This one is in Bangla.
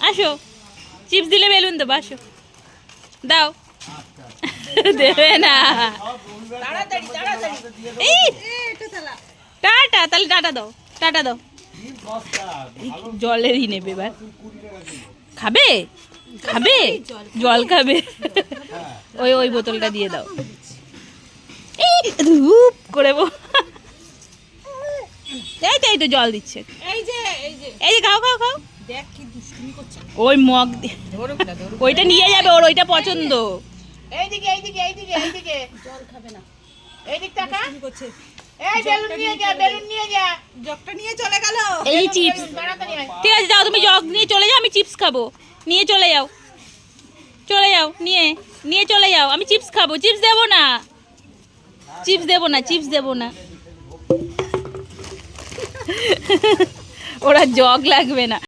আসো, চিপস দিলে বেলুন দেবো, আসো দাও। দেবে না। এই টাটা, তাহলে টাটা দাও, টাটা দাও। জলেরই নেবে এবার। খাবে খাবে জল খাবে। ওই ওই বোতলটা দিয়ে দাও। এই ধূপ করে এই তো জল দিচ্ছে। এই যে খাও খাও খাও। ওই মগ ওইটা নিয়ে যাবে, ওর ওইটা পছন্দ। এইদিকে এইদিকে এইদিকে এইদিকে জল খাবে না, এইদিক টাকা এই বেলুন নিয়ে যা, বেলুন নিয়ে যা, জগটা নিয়ে চলে গেল। এই চিপস, ঠিক আছে যাও, তুমি জগ নিয়ে চলে যাও, আমি চিপস খাবো। নিয়ে চলে যাও, চলে যাও, নিয়ে নিয়ে চলে যাও। আমি চিপস খাবো, চিপস দেবো না, চিপস দেবো না, চিপস দেবো না। ওরা জগ লাগবে না।